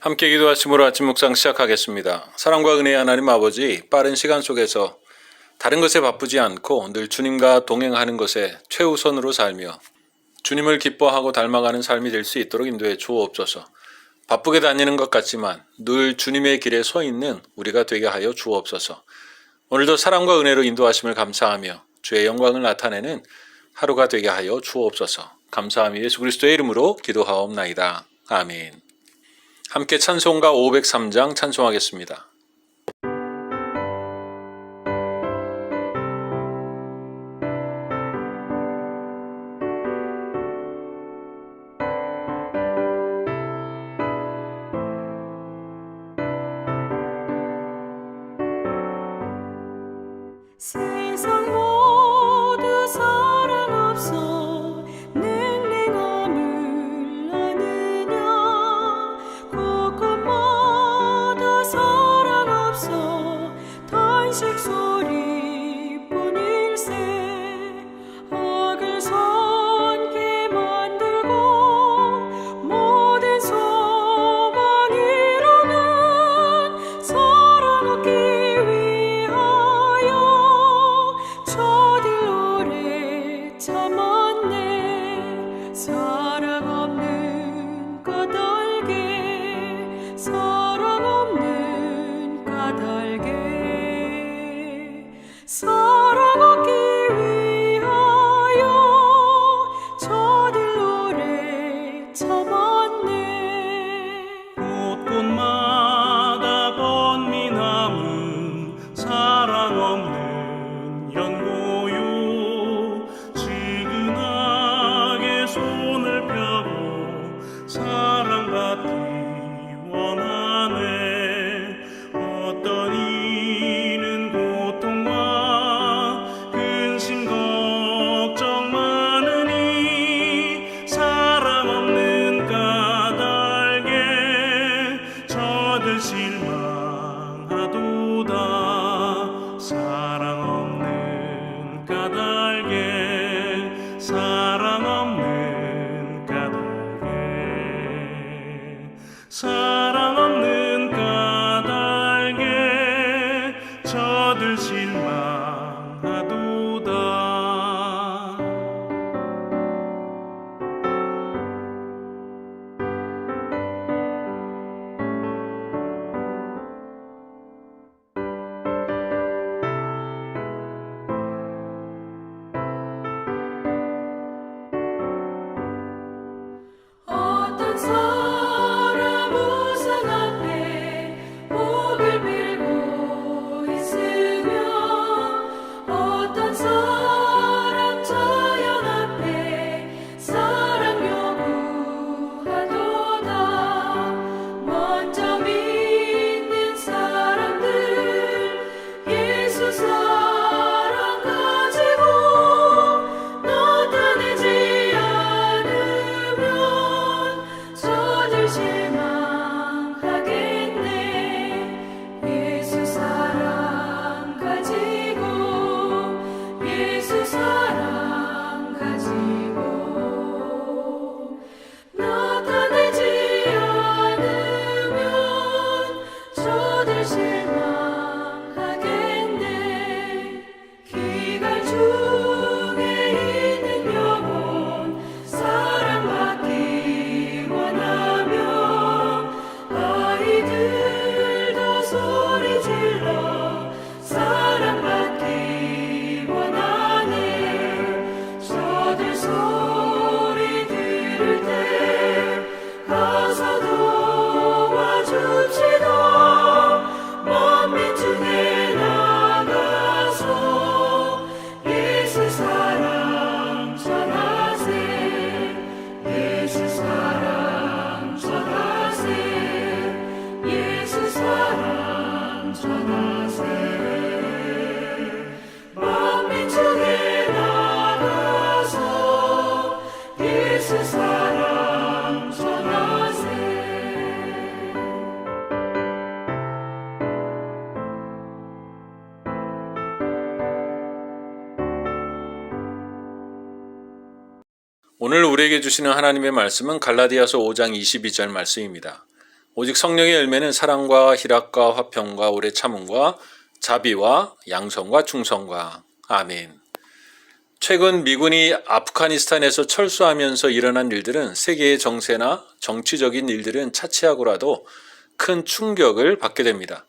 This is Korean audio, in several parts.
함께 기도하심으로 아침 묵상 시작하겠습니다. 사랑과 은혜의 하나님 아버지, 빠른 시간 속에서 다른 것에 바쁘지 않고 늘 주님과 동행하는 것에 최우선으로 살며 주님을 기뻐하고 닮아가는 삶이 될 수 있도록 인도해 주옵소서. 바쁘게 다니는 것 같지만 늘 주님의 길에 서 있는 우리가 되게 하여 주옵소서. 오늘도 사랑과 은혜로 인도하심을 감사하며 주의 영광을 나타내는 하루가 되게 하여 주옵소서. 감사하며 예수 그리스도의 이름으로 기도하옵나이다. 아멘. 함께 찬송가 503장 찬송하겠습니다. 세상 모두 사랑 없어 능랭함을 아느냐 곳곳마다 사랑 없어 탄식 소리뿐일세 악을 선케 만들고 모든 소망 이루는 사랑 얻기 위하여 저들 오래 참았네 사랑 없는 까닭에 사랑 없는 까닭에 사랑 얻기 위하여 저들 오래 참았네 곳곳마다 번민함은 사랑 없는 연고요 지근하게 손을 펴고 사랑받기 원하네 어떤 이는 고통과 근심 걱정 많으니 사랑 없는 까닭에 저들 실망하도다 사랑 없는 까닭에 사랑 없는 까닭에 사랑 없는 까닭에 저들 실망하도다 어떤 사람 우상 앞에 목을 빌고 있으며 어떤 사람 자연 앞에 사랑 요구하도다 먼저 믿는 사람들 예수 사랑 가지고 나타내지 않으면 저들 실망하겠네 예수 사랑 가지고 예수 사랑 가지고 나타내지 않으면 저들 실망하겠네 기갈 중에 있는 영혼 사랑받기 원하며 아이들도 소리 질러 사랑받기 원하네 저들 소리 들을 때 가서 도와줍시다 만민 중에 나가서 예수 사랑 전하세 예수 사랑 전하세 예수 사랑 전하세 만민 중에 나가서 예수 사랑 전하세 오늘 우리에게 주시는 하나님의 말씀은 갈라디아서 5장 22절 말씀입니다. 오직 성령의 열매는 사랑과 희락과 화평과 오래 참음과 자비와 양성과 충성과. 아멘. 최근 미군이 아프가니스탄에서 철수하면서 일어난 일들은 세계의 정세나 정치적인 일들은 차치하고라도 큰 충격을 받게 됩니다.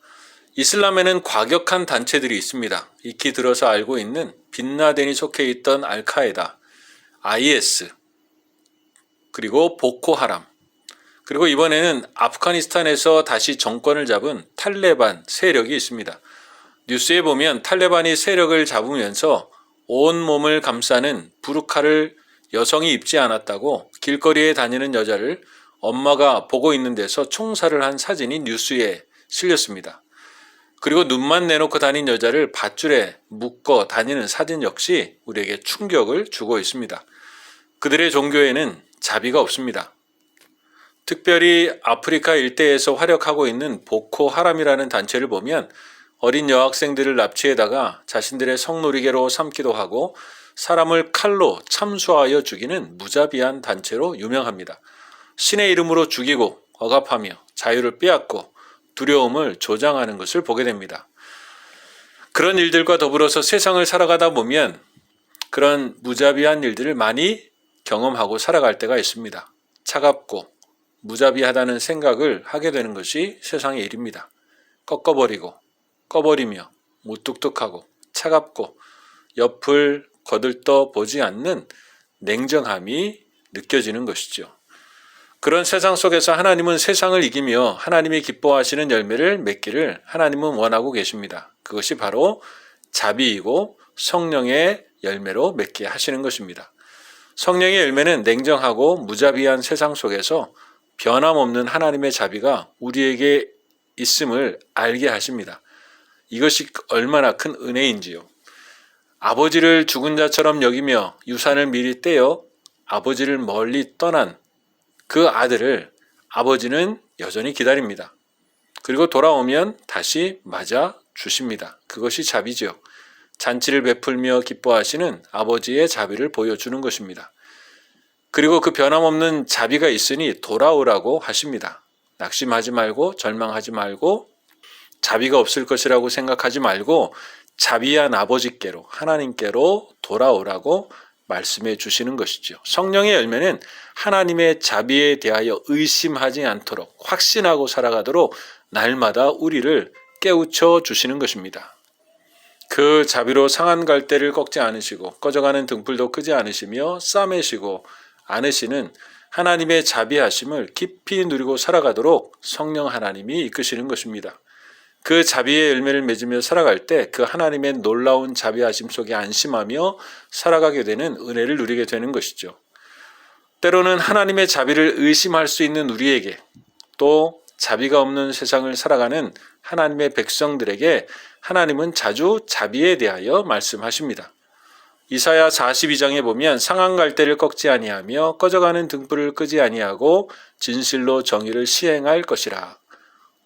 이슬람에는 과격한 단체들이 있습니다. 익히 들어서 알고 있는 빈라덴이 속해 있던 알카에다, IS, 그리고 보코하람, 그리고 이번에는 아프가니스탄에서 다시 정권을 잡은 탈레반 세력이 있습니다. 뉴스에 보면 탈레반이 세력을 잡으면서 온몸을 감싸는 부르카를 여성이 입지 않았다고 길거리에 다니는 여자를 엄마가 보고 있는 데서 총살을 한 사진이 뉴스에 실렸습니다. 그리고 눈만 내놓고 다닌 여자를 밧줄에 묶어 다니는 사진 역시 우리에게 충격을 주고 있습니다. 그들의 종교에는 자비가 없습니다. 특별히 아프리카 일대에서 활약하고 있는 보코하람이라는 단체를 보면 어린 여학생들을 납치해다가 자신들의 성놀이개로 삼기도 하고 사람을 칼로 참수하여 죽이는 무자비한 단체로 유명합니다. 신의 이름으로 죽이고 억압하며 자유를 빼앗고 두려움을 조장하는 것을 보게 됩니다. 그런 일들과 더불어서 세상을 살아가다 보면 그런 무자비한 일들을 많이 경험하고 살아갈 때가 있습니다. 차갑고 무자비하다는 생각을 하게 되는 것이 세상의 일입니다. 꺾어버리고 꺼버리며 무뚝뚝하고 차갑고 옆을 거들떠 보지 않는 냉정함이 느껴지는 것이죠. 그런 세상 속에서 하나님은 세상을 이기며 하나님이 기뻐하시는 열매를 맺기를 하나님은 원하고 계십니다. 그것이 바로 자비이고 성령의 열매로 맺게 하시는 것입니다. 성령의 열매는 냉정하고 무자비한 세상 속에서 변함없는 하나님의 자비가 우리에게 있음을 알게 하십니다. 이것이 얼마나 큰 은혜인지요. 아버지를 죽은 자처럼 여기며 유산을 미리 떼어 아버지를 멀리 떠난 그 아들을 아버지는 여전히 기다립니다. 그리고 돌아오면 다시 맞아 주십니다. 그것이 자비죠. 잔치를 베풀며 기뻐하시는 아버지의 자비를 보여주는 것입니다. 그리고 그 변함없는 자비가 있으니 돌아오라고 하십니다. 낙심하지 말고 절망하지 말고 자비가 없을 것이라고 생각하지 말고 자비한 아버지께로 하나님께로 돌아오라고 말씀해 주시는 것이죠. 성령의 열매는 하나님의 자비에 대하여 의심하지 않도록 확신하고 살아가도록 날마다 우리를 깨우쳐 주시는 것입니다. 그 자비로 상한 갈대를 꺾지 않으시고 꺼져가는 등불도 끄지 않으시며 싸매시고 않으시는 하나님의 자비하심을 깊이 누리고 살아가도록 성령 하나님이 이끄시는 것입니다. 그 자비의 열매를 맺으며 살아갈 때 그 하나님의 놀라운 자비하심 속에 안심하며 살아가게 되는 은혜를 누리게 되는 것이죠. 때로는 하나님의 자비를 의심할 수 있는 우리에게 또 자비가 없는 세상을 살아가는 하나님의 백성들에게 하나님은 자주 자비에 대하여 말씀하십니다. 이사야 42장에 보면 상한 갈대를 꺾지 아니하며 꺼져가는 등불을 끄지 아니하고 진실로 정의를 시행할 것이라.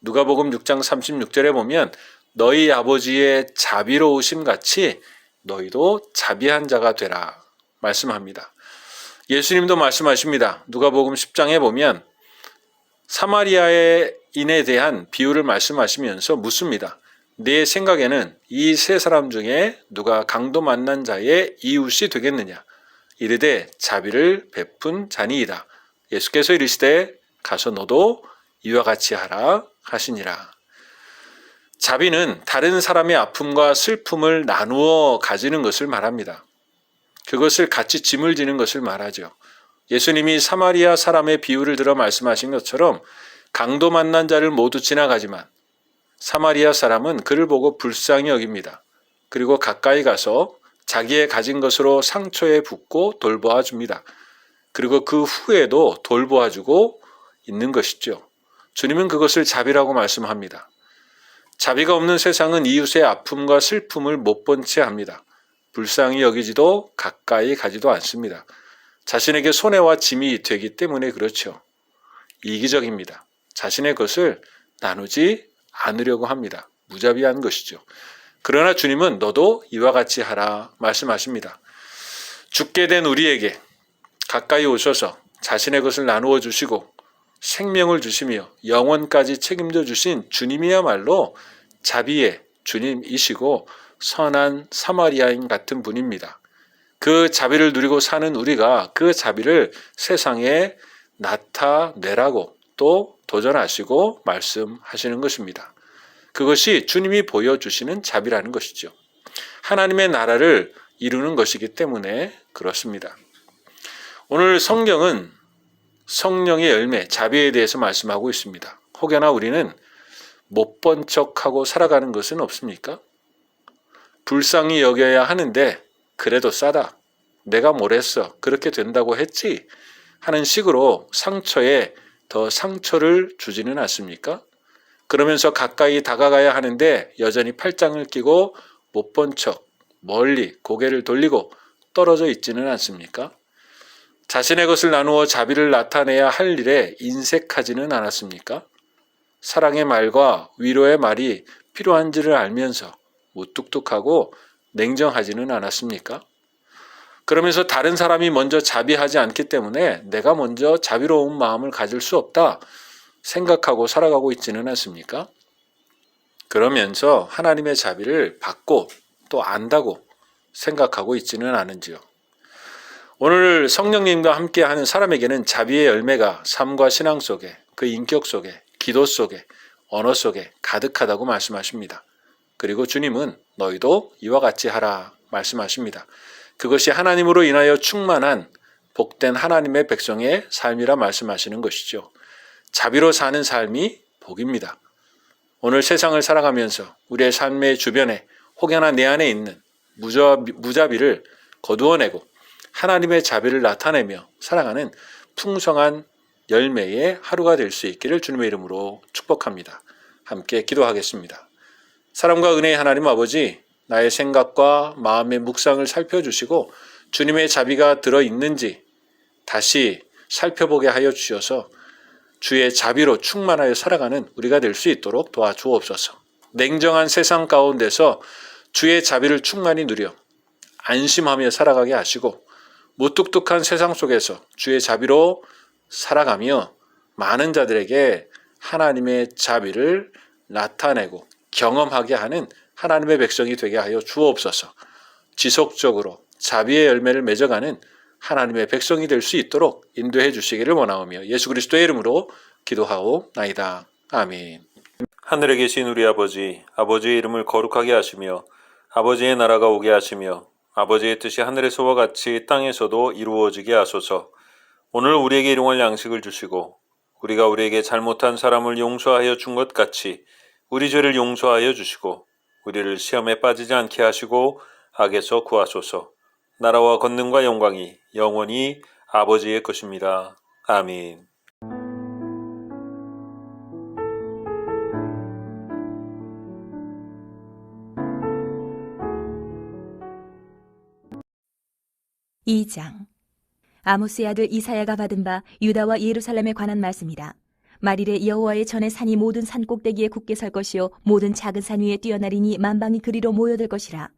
누가복음 6장 36절에 보면 너희 아버지의 자비로우심 같이 너희도 자비한 자가 되라 말씀합니다. 예수님도 말씀하십니다. 누가복음 10장에 보면 사마리아인에 대한 비유를 말씀하시면서 묻습니다. 내 생각에는 이 세 사람 중에 누가 강도 만난 자의 이웃이 되겠느냐? 이르되 자비를 베푼 자니이다. 예수께서 이르시되 가서 너도 이와 같이 하라 하시니라. 자비는 다른 사람의 아픔과 슬픔을 나누어 가지는 것을 말합니다. 그것을 같이 짐을 지는 것을 말하죠. 예수님이 사마리아 사람의 비유를 들어 말씀하신 것처럼 강도 만난 자를 모두 지나가지만 사마리아 사람은 그를 보고 불쌍히 여깁니다. 그리고 가까이 가서 자기의 가진 것으로 상처에 붓고 돌보아 줍니다. 그리고 그 후에도 돌보아 주고 있는 것이죠. 주님은 그것을 자비라고 말씀합니다. 자비가 없는 세상은 이웃의 아픔과 슬픔을 못 본 채 합니다. 불쌍히 여기지도 가까이 가지도 않습니다. 자신에게 손해와 짐이 되기 때문에 그렇죠. 이기적입니다. 자신의 것을 나누지 않으려고 합니다. 무자비한 것이죠. 그러나 주님은 너도 이와 같이 하라 말씀하십니다. 죽게 된 우리에게 가까이 오셔서 자신의 것을 나누어 주시고 생명을 주시며 영원까지 책임져 주신 주님이야말로 자비의 주님이시고 선한 사마리아인 같은 분입니다. 그 자비를 누리고 사는 우리가 그 자비를 세상에 나타내라고 또 도전하시고 말씀하시는 것입니다. 그것이 주님이 보여주시는 자비라는 것이죠. 하나님의 나라를 이루는 것이기 때문에 그렇습니다. 오늘 성경은 성령의 열매, 자비에 대해서 말씀하고 있습니다. 혹여나 우리는 못 본 척하고 살아가는 것은 없습니까? 불쌍히 여겨야 하는데 그래도 싸다. 내가 뭘 했어. 그렇게 된다고 했지. 하는 식으로 상처에 더 상처를 주지는 않습니까? 그러면서 가까이 다가가야 하는데 여전히 팔짱을 끼고 못 본 척, 멀리 고개를 돌리고 떨어져 있지는 않습니까? 자신의 것을 나누어 자비를 나타내야 할 일에 인색하지는 않았습니까? 사랑의 말과 위로의 말이 필요한지를 알면서 무뚝뚝하고 냉정하지는 않았습니까? 그러면서 다른 사람이 먼저 자비하지 않기 때문에 내가 먼저 자비로운 마음을 가질 수 없다 생각하고 살아가고 있지는 않습니까? 그러면서 하나님의 자비를 받고 또 안다고 생각하고 있지는 않은지요. 오늘 성령님과 함께하는 사람에게는 자비의 열매가 삶과 신앙 속에, 그 인격 속에, 기도 속에, 언어 속에 가득하다고 말씀하십니다. 그리고 주님은 너희도 이와 같이 하라 말씀하십니다. 그것이 하나님으로 인하여 충만한 복된 하나님의 백성의 삶이라 말씀하시는 것이죠. 자비로 사는 삶이 복입니다. 오늘 세상을 살아가면서 우리의 삶의 주변에 혹여나 내 안에 있는 무자비를 거두어내고 하나님의 자비를 나타내며 살아가는 풍성한 열매의 하루가 될 수 있기를 주님의 이름으로 축복합니다. 함께 기도하겠습니다. 사랑과 은혜의 하나님 아버지, 나의 생각과 마음의 묵상을 살펴주시고 주님의 자비가 들어있는지 다시 살펴보게 하여 주셔서 주의 자비로 충만하여 살아가는 우리가 될 수 있도록 도와주옵소서. 냉정한 세상 가운데서 주의 자비를 충만히 누려 안심하며 살아가게 하시고 무뚝뚝한 세상 속에서 주의 자비로 살아가며 많은 자들에게 하나님의 자비를 나타내고 경험하게 하는 하나님의 백성이 되게 하여 주옵소서. 지속적으로 자비의 열매를 맺어가는 하나님의 백성이 될 수 있도록 인도해 주시기를 원하오며 예수 그리스도의 이름으로 기도하옵나이다. 아멘. 하늘에 계신 우리 아버지, 아버지의 이름을 거룩하게 하시며 아버지의 나라가 오게 하시며 아버지의 뜻이 하늘에서와 같이 땅에서도 이루어지게 하소서. 오늘 우리에게 일용할 양식을 주시고 우리가 우리에게 잘못한 사람을 용서하여 준 것 같이 우리 죄를 용서하여 주시고 우리를 시험에 빠지지 않게 하시고 악에서 구하소서. 나라와 권능과 영광이 영원히 아버지의 것입니다. 아멘. (2장) 아모스의 아들 이사야가 받은 바 유다와 예루살렘에 관한 말씀이라. 말일에 여호와의 전에 산이 모든 산 꼭대기에 굳게 설 것이요 모든 작은 산 위에 뛰어나리니 만방이 그리로 모여들 것이라.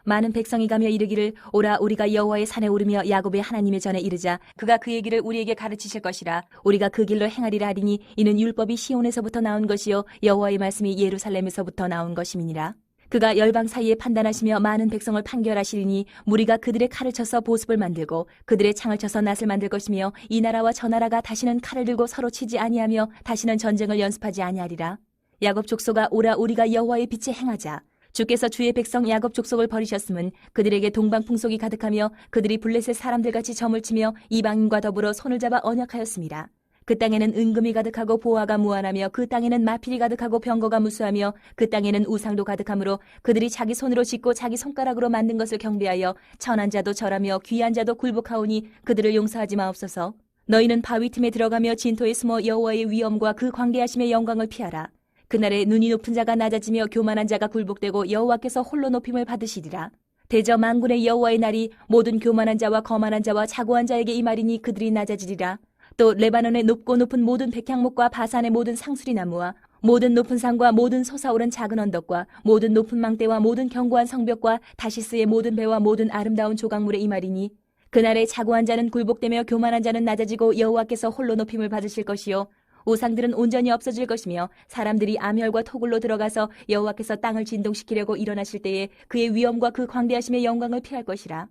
많은 백성이 가며 이르기를 오라 우리가 여호와의 산에 오르며 야곱의 하나님의 전에 이르자 그가 그의 길을 우리에게 가르치실 것이라. 우리가 그 길로 행하리라 하리니 이는 율법이 시온에서부터 나온 것이요 여호와의 말씀이 예루살렘에서부터 나온 것임이니라. 그가 열방 사이에 판단하시며 많은 백성을 판결하시리니 무리가 그들의 칼을 쳐서 보습을 만들고 그들의 창을 쳐서 낫을 만들 것이며 이 나라와 저 나라가 다시는 칼을 들고 서로 치지 아니하며 다시는 전쟁을 연습하지 아니하리라. 야곱 족속아 오라 우리가 여호와의 빛에 행하자. 주께서 주의 백성 야곱 족속을 버리셨음은 그들에게 동방 풍속이 가득하며 그들이 블레셋 사람들같이 점을 치며 이방인과 더불어 손을 잡아 언약하였습니다. 그 땅에는 은금이 가득하고 보화가 무한하며 그 땅에는 마필이 가득하고 병거가 무수하며 그 땅에는 우상도 가득하므로 그들이 자기 손으로 짓고 자기 손가락으로 만든 것을 경배하여 천한 자도 절하며 귀한 자도 굴복하오니 그들을 용서하지 마옵소서. 너희는 바위 틈에 들어가며 진토에 숨어 여호와의 위엄과 그 광대하심의 영광을 피하라. 그날에 눈이 높은 자가 낮아지며 교만한 자가 굴복되고 여호와께서 홀로 높임을 받으시리라. 대저 만군의 여호와의 날이 모든 교만한 자와 거만한 자와 자고한 자에게 이 말이니 그들이 낮아지리라. 또 레바논의 높고 높은 모든 백향목과 바산의 모든 상수리 나무와 모든 높은 산과 모든 솟아오른 작은 언덕과 모든 높은 망대와 모든 견고한 성벽과 다시스의 모든 배와 모든 아름다운 조각물의 이 말이니 그날에 자고한 자는 굴복되며 교만한 자는 낮아지고 여호와께서 홀로 높임을 받으실 것이요 우상들은 온전히 없어질 것이며 사람들이 암혈과 토굴로 들어가서 여호와께서 땅을 진동시키려고 일어나실 때에 그의 위엄과 그 광대하심의 영광을 피할 것이라.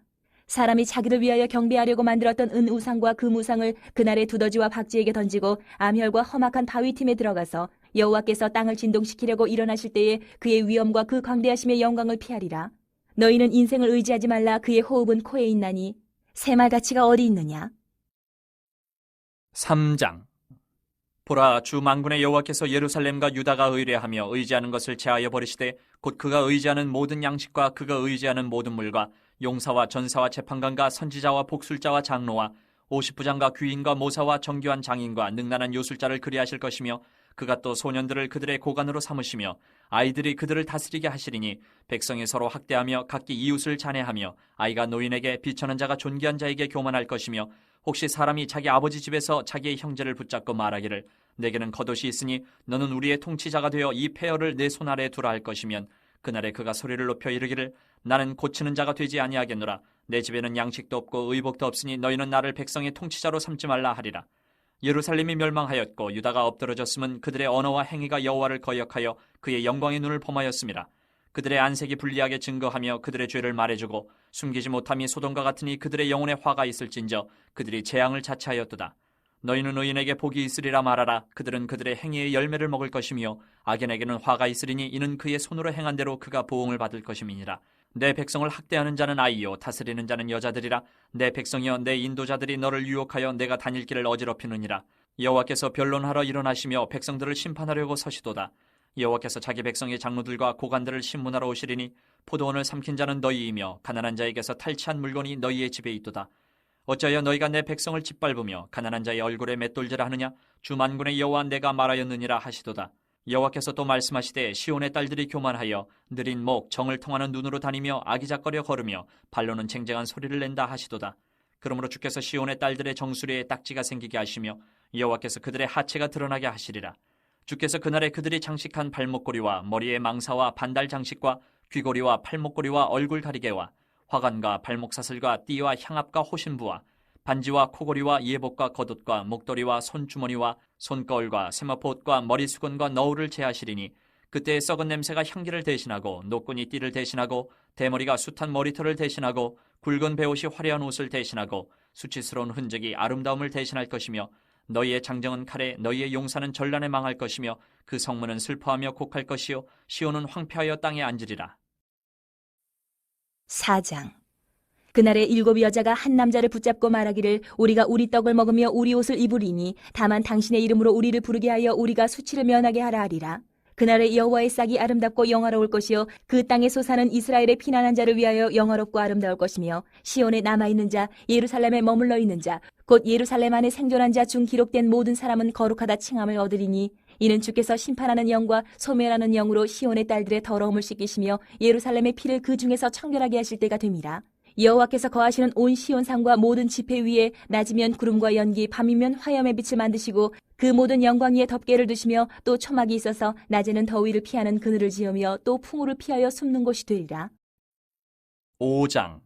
사람이 자기를 위하여 경배하려고 만들었던 은 우상과 그 무상을 그날에 두더지와 박쥐에게 던지고 암혈과 험악한 바위 틈에 들어가서 여호와께서 땅을 진동시키려고 일어나실 때에 그의 위엄과 그 광대하심의 영광을 피하리라. 너희는 인생을 의지하지 말라. 그의 호흡은 코에 있나니 새말 가치가 어디 있느냐. 3장. 보라, 주 만군의 여호와께서 예루살렘과 유다가 의뢰하며 의지하는 것을 제하여 버리시되 곧 그가 의지하는 모든 양식과 그가 의지하는 모든 물과 용사와 전사와 재판관과 선지자와 복술자와 장로와 50부장과 귀인과 모사와 정교한 장인과 능란한 요술자를 그리하실 것이며 그가 또 소년들을 그들의 고관으로 삼으시며 아이들이 그들을 다스리게 하시리니 백성이 서로 학대하며 각기 이웃을 잔해하며 아이가 노인에게 비천한 자가 존귀한 자에게 교만할 것이며 혹시 사람이 자기 아버지 집에서 자기의 형제를 붙잡고 말하기를 내게는 겉옷이 있으니 너는 우리의 통치자가 되어 이 폐허를 내 손 아래에 두라 할 것이면 그날에 그가 소리를 높여 이르기를 나는 고치는 자가 되지 아니하겠노라. 내 집에는 양식도 없고 의복도 없으니 너희는 나를 백성의 통치자로 삼지 말라 하리라. 예루살렘이 멸망하였고 유다가 엎드러졌음은 그들의 언어와 행위가 여호와를 거역하여 그의 영광의 눈을 범하였음이라. 그들의 안색이 불리하게 증거하며 그들의 죄를 말해주고 숨기지 못함이 소돔과 같으니 그들의 영혼에 화가 있을진저 그들이 재앙을 자처하였도다. 너희는 의인에게 복이 있으리라 말하라. 그들은 그들의 행위의 열매를 먹을 것이며 악인에게는 화가 있으리니 이는 그의 손으로 행한 대로 그가 보응을 받을 것임이니라. 내 백성을 학대하는 자는 아이요 다스리는 자는 여자들이라. 내 백성이여 내 인도자들이 너를 유혹하여 내가 다닐 길을 어지럽히느니라. 여호와께서 변론하러 일어나시며 백성들을 심판하려고 서시도다. 여호와께서 자기 백성의 장로들과 고관들을 신문하러 오시리니 포도원을 삼킨 자는 너희이며 가난한 자에게서 탈취한 물건이 너희의 집에 있도다. 어찌하여 너희가 내 백성을 짓밟으며 가난한 자의 얼굴에 맷돌질을 하느냐. 주 만군의 여호와 내가 말하였느니라 하시도다. 여호와께서 또 말씀하시되 시온의 딸들이 교만하여 느린 목 정을 통하는 눈으로 다니며 아기작거려 걸으며 발로는 쟁쟁한 소리를 낸다 하시도다. 그러므로 주께서 시온의 딸들의 정수리에 딱지가 생기게 하시며 여호와께서 그들의 하체가 드러나게 하시리라. 주께서 그날에 그들이 장식한 발목고리와 머리에 망사와 반달 장식과 귀고리와 팔목고리와 얼굴 가리개와 화관과 발목사슬과 띠와 향압과 호신부와 반지와 코고리와 예복과 겉옷과 목도리와 손주머니와 손거울과 세마포옷과 머리수건과 너울을 제하시리니 그때의 썩은 냄새가 향기를 대신하고 노끈이 띠를 대신하고 대머리가 숱한 머리털을 대신하고 굵은 베옷이 화려한 옷을 대신하고 수치스러운 흔적이 아름다움을 대신할 것이며 너희의 장정은 칼에 너희의 용사는 전란에 망할 것이며 그 성문은 슬퍼하며 곡할 것이요 시온은 황폐하여 땅에 앉으리라. 4장. 그날에 7 여자가 한 남자를 붙잡고 말하기를 우리가 우리 떡을 먹으며 우리 옷을 입으리니 다만 당신의 이름으로 우리를 부르게 하여 우리가 수치를 면하게 하라 하리라. 그날에 여호와의 싹이 아름답고 영화로울 것이요 그 땅에 솟아는 이스라엘의 피난한 자를 위하여 영화롭고 아름다울 것이며 시온에 남아있는 자 예루살렘에 머물러 있는 자 곧 예루살렘 안에 생존한 자 중 기록된 모든 사람은 거룩하다 칭함을 얻으리니 이는 주께서 심판하는 영과 소멸하는 영으로 시온의 딸들의 더러움을 씻기시며 예루살렘의 피를 그 중에서 청결하게 하실 때가 됨이라. 여호와께서 거하시는 온 시온산과 모든 지폐 위에 낮이면 구름과 연기 밤이면 화염의 빛을 만드시고 그 모든 영광 위에 덮개를 두시며 또 초막이 있어서 낮에는 더위를 피하는 그늘을 지으며 또 풍우를 피하여 숨는 곳이 되리라. 5장.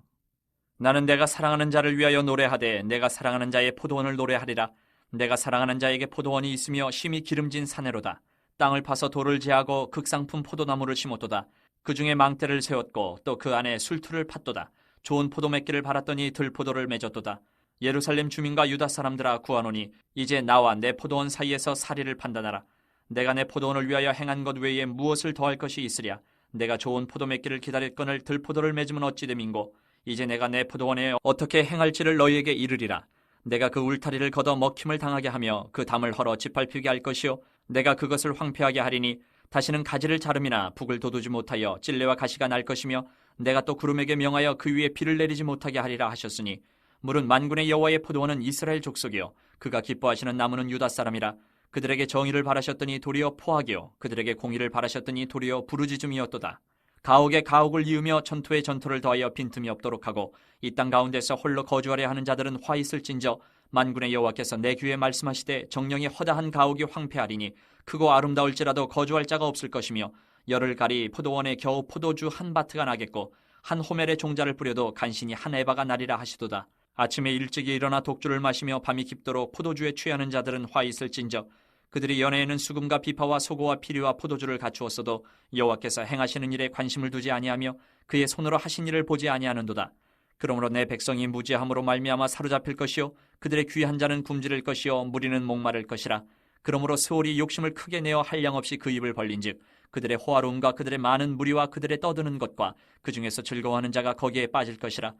나는 내가 사랑하는 자를 위하여 노래하되 내가 사랑하는 자의 포도원을 노래하리라. 내가 사랑하는 자에게 포도원이 있으며 심히 기름진 사내로다. 땅을 파서 돌을 제하고 극상품 포도나무를 심었도다. 그 중에 망대를 세웠고 또 그 안에 술투를 팠도다. 좋은 포도 맺기를 바랐더니 들포도를 맺었도다. 예루살렘 주민과 유다 사람들아 구하노니 이제 나와 내 포도원 사이에서 사리를 판단하라. 내가 내 포도원을 위하여 행한 것 외에 무엇을 더할 것이 있으랴. 내가 좋은 포도 맺기를 기다렸거늘 들포도를 맺으면 어찌 됨인고. 이제 내가 내 포도원에 어떻게 행할지를 너희에게 이르리라. 내가 그 울타리를 걷어 먹힘을 당하게 하며 그 담을 헐어 짓밟히게 할 것이요 내가 그것을 황폐하게 하리니 다시는 가지를 자름이나 북을 돋우지 못하여 찔레와 가시가 날 것이며 내가 또 구름에게 명하여 그 위에 비를 내리지 못하게 하리라 하셨으니 물은 만군의 여호와의 포도원은 이스라엘 족속이요 그가 기뻐하시는 나무는 유다 사람이라. 그들에게 정의를 바라셨더니 도리어 포악이요 그들에게 공의를 바라셨더니 도리어 부르짖음이었도다. 가옥에 가옥을 이으며 전투에 전투를 더하여 빈틈이 없도록 하고 이 땅 가운데서 홀로 거주하려 하는 자들은 화 있을진저 만군의 여호와께서 내 귀에 말씀하시되 정령이 허다한 가옥이 황폐하리니 크고 아름다울지라도 거주할 자가 없을 것이며 열을 가리 포도원에 겨우 포도주 한 바트가 나겠고 한 호멜의 종자를 뿌려도 간신히 한 에바가 나리라 하시도다. 아침에 일찍이 일어나 독주를 마시며 밤이 깊도록 포도주에 취하는 자들은 화 있을진저 그들이 연애에는 수금과 비파와 소고와 피리와 포도주를 갖추었어도 여호와께서 행하시는 일에 관심을 두지 아니하며 그의 손으로 하신 일을 보지 아니하는도다. 그러므로 내 백성이 무지함으로 말미암아 사로잡힐 것이요 그들의 귀한 자는 굶주릴 것이요 무리는 목마를 것이라. 그러므로 스올이 욕심을 크게 내어 한량없이 그 입을 벌린즉 그들의 호화로움과 그들의 많은 무리와 그들의 떠드는 것과 그 중에서 즐거워하는 자가 거기에 빠질 것이라.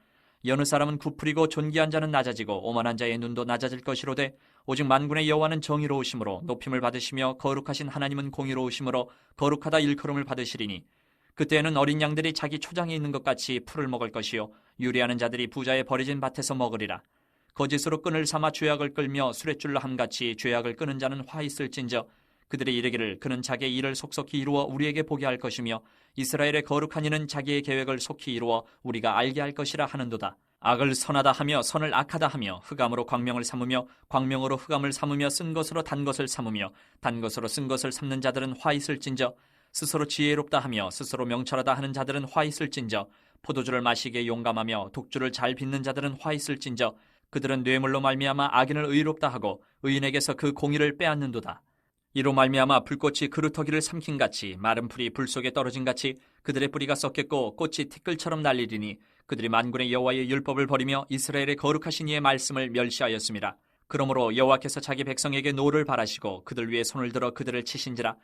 여느 사람은 구풀이고 존귀한 자는 낮아지고 오만한 자의 눈도 낮아질 것이로되 오직 만군의 여호와는 정의로우심으로 높임을 받으시며 거룩하신 하나님은 공의로우심으로 거룩하다 일컬음을 받으시리니 그때에는 어린 양들이 자기 초장에 있는 것 같이 풀을 먹을 것이요 유리하는 자들이 부자의 버려진 밭에서 먹으리라. 거짓으로 끈을 삼아 죄악을 끌며 수레줄로 함같이 죄악을 끄는 자는 화 있을진저 그들이 이르기를 그는 자기의 일을 속속히 이루어 우리에게 보게 할 것이며 이스라엘의 거룩한 이는 자기의 계획을 속히 이루어 우리가 알게 할 것이라 하는도다. 악을 선하다 하며 선을 악하다 하며 흑암으로 광명을 삼으며 광명으로 흑암을 삼으며 쓴 것으로 단 것을 삼으며 단 것으로 쓴 것을 삼는 자들은 화 있을진저 스스로 지혜롭다 하며 스스로 명철하다 하는 자들은 화 있을진저 포도주를 마시기에 용감하며 독주를 잘 빚는 자들은 화 있을진저 그들은 뇌물로 말미암아 악인을 의롭다 하고 의인에게서 그 공의를 빼앗는도다. 이로 말미암아 불꽃이 그루터기를 삼킨 같이 마른 풀이 불 속에 떨어진 같이 그들의 뿌리가 썩겠고 꽃이 티끌처럼 날리리니 그들이 만군의 여호와의 율법을 버리며 이스라엘의 거룩하신 이의 말씀을 멸시하였습니다. 그러므로 여호와께서 자기 백성에게 노를 바라시고 그들 위에 손을 들어 그들을 치신지라.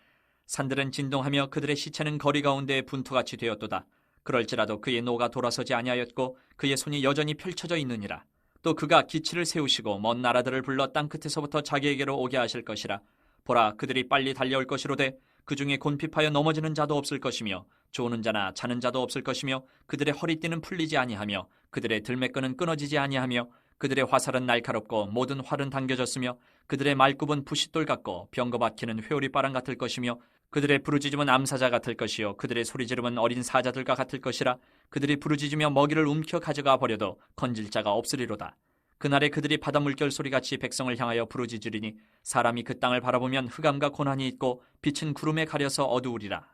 산들은 진동하며 그들의 시체는 거리 가운데 분투같이 되었도다. 그럴지라도 그의 노가 돌아서지 아니하였고 그의 손이 여전히 펼쳐져 있느니라. 또 그가 기치를 세우시고 먼 나라들을 불러 땅끝에서부터 자기에게로 오게 하실 것이라. 보라, 그들이 빨리 달려올 것이로되 그 중에 곤핍하여 넘어지는 자도 없을 것이며 조는 자나 자는 자도 없을 것이며 그들의 허리띠는 풀리지 아니하며 그들의 들매끈은 끊어지지 아니하며 그들의 화살은 날카롭고 모든 활은 당겨졌으며 그들의 말굽은 부싯돌 같고 병거 박히는 회오리바람 같을 것이며 그들의 부르짖음은 암사자 같을 것이요 그들의 소리지름은 어린 사자들과 같을 것이라. 그들이 부르짖으며 먹이를 움켜 가져가 버려도 건질 자가 없으리로다. 그날에 그들이 바다 물결 소리같이 백성을 향하여 부르짖으리니 사람이 그 땅을 바라보면 흑암과 고난이 있고 빛은 구름에 가려서 어두우리라.